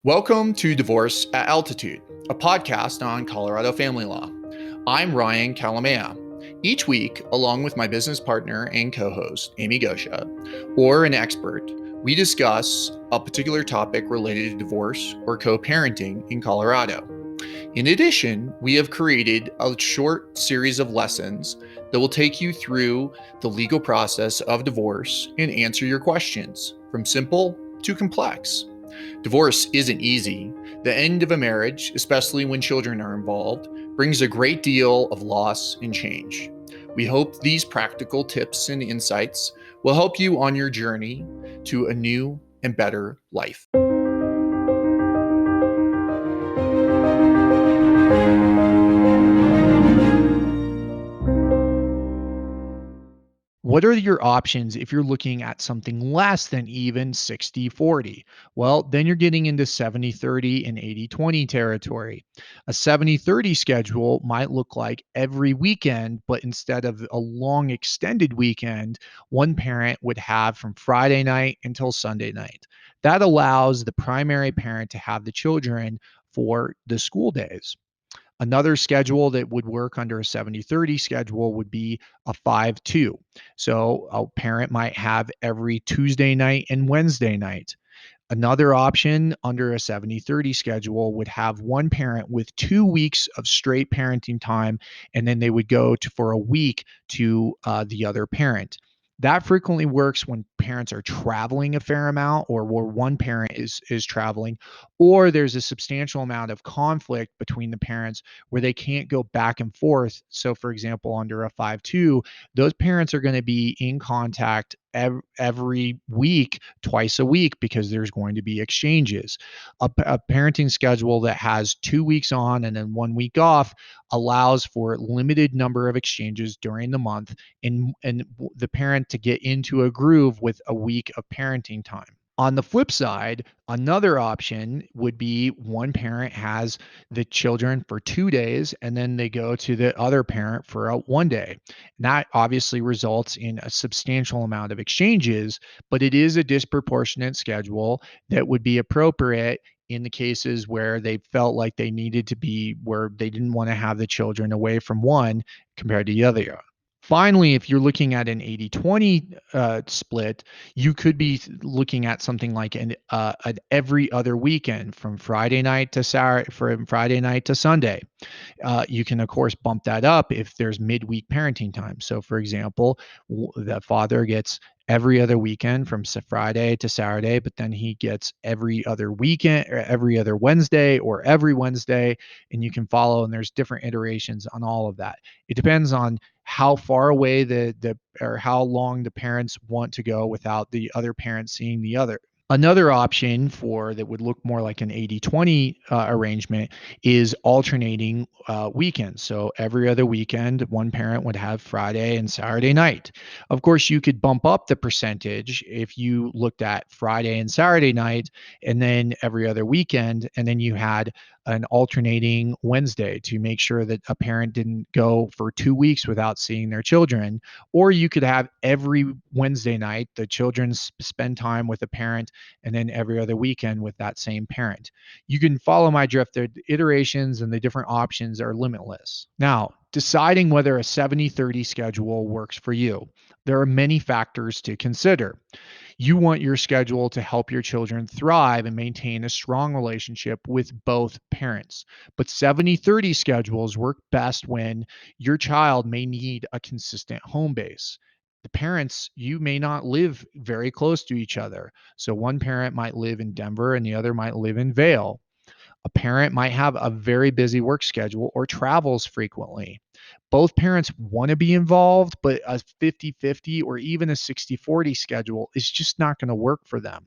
Welcome to Divorce at Altitude, a podcast on Colorado family law. I'm Ryan Kalamaya. Each week, along with my business partner and co host, Amy Goscha, or an expert, we discuss a particular topic related to divorce or co parenting in Colorado. In addition, we have created a short series of lessons that will take you through the legal process of divorce and answer your questions, from simple to complex. Divorce isn't easy. The end of a marriage, especially when children are involved, brings a great deal of loss and change. We hope these practical tips and insights will help you on your journey to a new and better life. What are your options if you're looking at something less than even 60-40? Well, then you're getting into 70-30 and 80-20 territory. A 70-30 schedule might look like every weekend, but instead of a long extended weekend, one parent would have from Friday night until Sunday night. That allows the primary parent to have the children for the school days. Another schedule that would work under a 70-30 schedule would be a 5-2. So a parent might have every Tuesday night and Wednesday night. Another option under a 70-30 schedule would have one parent with 2 weeks of straight parenting time, and then they would go for a week to the other parent. That frequently works when parents are traveling a fair amount, or where one parent is traveling, or there's a substantial amount of conflict between the parents where they can't go back and forth. So, for example, under a 5-2, those parents are going to be in contact every week, twice a week, because there's going to be exchanges. A parenting schedule that has 2 weeks on and then 1 week off allows for limited number of exchanges during the month, and the parent to get into a groove with a week of parenting time. On the flip side, another option would be one parent has the children for 2 days and then they go to the other parent for one day. And that obviously results in a substantial amount of exchanges, but it is a disproportionate schedule that would be appropriate in the cases where they felt like they needed to be, where they didn't want to have the children away from one compared to the other. Finally, if you're looking at an 80-20 split, you could be looking at something like an every other weekend from Friday night to Saturday, from Friday night to Sunday. You can, of course, bump that up if there's midweek parenting time. So, for example, the father gets every other weekend from Friday to Saturday, but then he gets every other weekend, or every other Wednesday, or every Wednesday, and you can follow. And there's different iterations on all of that. It depends on how far away or how long the parents want to go without the other parent seeing the other. Another option for that would look more like an 80-20 arrangement is alternating weekends. So every other weekend, one parent would have Friday and Saturday night. Of course, you could bump up the percentage if you looked at Friday and Saturday night, and then every other weekend, and then you had an alternating Wednesday to make sure that a parent didn't go for 2 weeks without seeing their children. Or you could have every Wednesday night, the children spend time with a parent, and then every other weekend with that same parent. You can follow my drift. The iterations and the different options are limitless. Now, deciding whether a 70-30 schedule works for you. There are many factors to consider. You want your schedule to help your children thrive and maintain a strong relationship with both parents. But 70-30 schedules work best when your child may need a consistent home base. The parents, you may not live very close to each other. So one parent might live in Denver and the other might live in Vail. A parent might have a very busy work schedule or travels frequently. Both parents want to be involved, but a 50-50 or even a 60-40 schedule is just not going to work for them.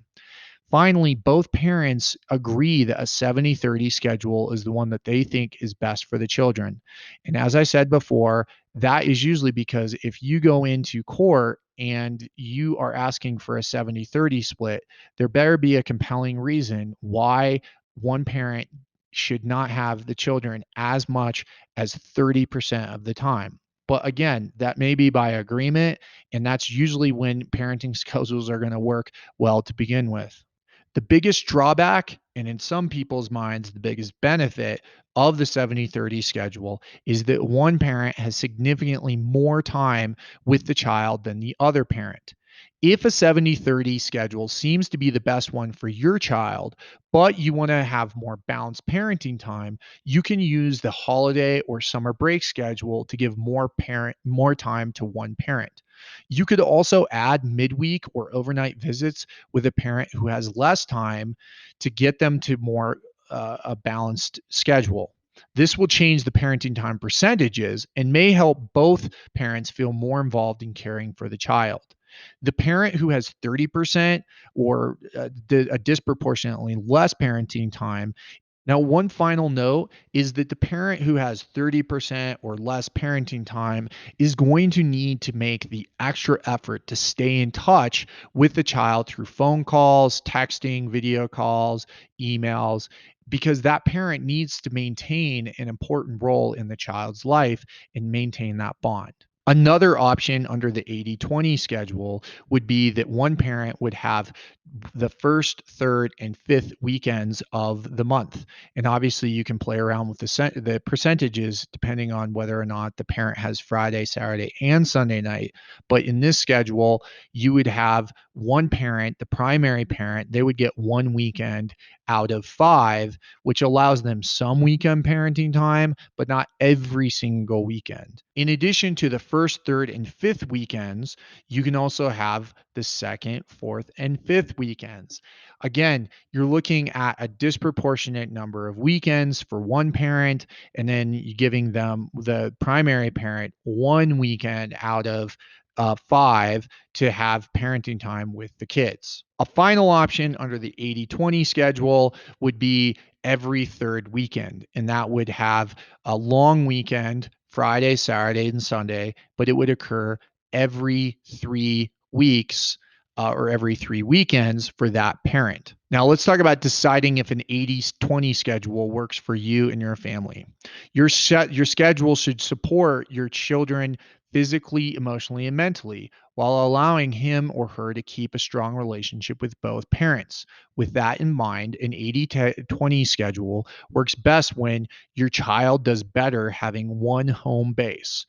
Finally, both parents agree that a 70-30 schedule is the one that they think is best for the children. And as I said before, that is usually because if you go into court and you are asking for a 70-30 split, there better be a compelling reason why one parent should not have the children as much as 30% of the time. But again, that may be by agreement, and that's usually when parenting schedules are going to work well to begin with. The biggest drawback And in some people's minds, the biggest benefit of the 70/30 schedule is that one parent has significantly more time with the child than the other parent. If a 70/30 schedule seems to be the best one for your child, but you want to have more balanced parenting time, you can use the holiday or summer break schedule to give more time to one parent. You could also add midweek or overnight visits with a parent who has less time to get them to more a balanced schedule. This will change the parenting time percentages and may help both parents feel more involved in caring for the child. The parent who has 30% or a disproportionately less parenting time. Now, one final note is that the parent who has 30% or less parenting time is going to need to make the extra effort to stay in touch with the child through phone calls, texting, video calls, emails, because that parent needs to maintain an important role in the child's life and maintain that bond. Another option under the 80/20 schedule would be that one parent would have the first, third, and fifth weekends of the month. And obviously, you can play around with the percentages depending on whether or not the parent has Friday, Saturday, and Sunday night. But in this schedule, you would have one parent, the primary parent, they would get one weekend out of five, which allows them some weekend parenting time, but not every single weekend. In addition to the first, third, and fifth weekends, you can also have the second, fourth, and fifth weekends. Again, you're looking at a disproportionate number of weekends for one parent, and then you giving them, the primary parent, one weekend out of five to have parenting time with the kids. A final option under the 80/20 schedule would be every third weekend, and that would have a long weekend, Friday, Saturday, and Sunday, but it would occur every 3 weeks or every 3 weekends for that parent. Now, let's talk about deciding if an 80/20 schedule works for you and your family. Your schedule should support your children physically, emotionally, and mentally, while allowing him or her to keep a strong relationship with both parents. With that in mind, an 80/20 schedule works best when your child does better having one home base.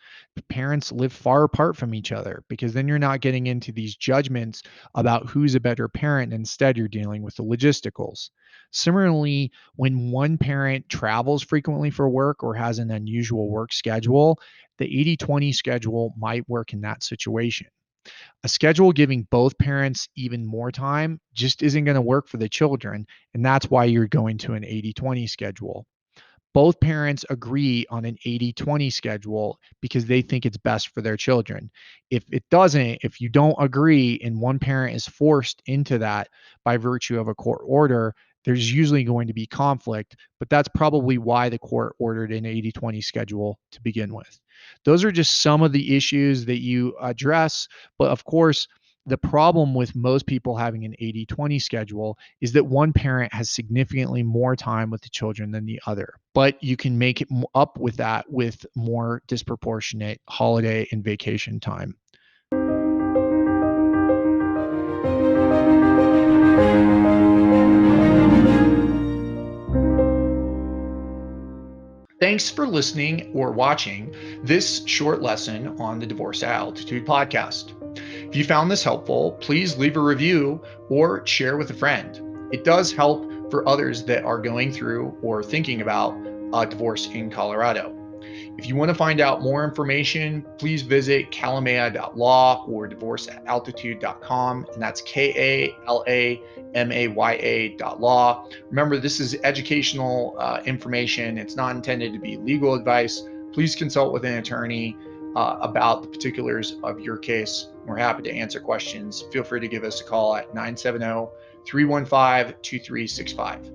Parents live far apart from each other because then you're not getting into these judgments about who's a better parent. Instead, you're dealing with the logisticals. Similarly, when one parent travels frequently for work or has an unusual work schedule, the 80/20 schedule might work in that situation. A schedule giving both parents even more time just isn't going to work for the children, and that's why you're going to an 80/20 schedule. Both parents agree on an 80/20 schedule because they think it's best for their children. If it doesn't, if you don't agree and one parent is forced into that by virtue of a court order, there's usually going to be conflict, but that's probably why the court ordered an 80/20 schedule to begin with. Those are just some of the issues that you address, but of course, the problem with most people having an 80/20 schedule is that one parent has significantly more time with the children than the other. But you can make it up with that with more disproportionate holiday and vacation time. Thanks for listening or watching this short lesson on the Divorce at Altitude podcast. If you found this helpful, please leave a review or share with a friend. It does help for others that are going through or thinking about a divorce in Colorado. If you want to find out more information, please visit kalamaya.law or divorceataltitude.com, and that's KALAMAYA.law. Remember, this is educational information. It's not intended to be legal advice. Please consult with an attorney about the particulars of your case. We're happy to answer questions. Feel free to give us a call at 970 315 2365.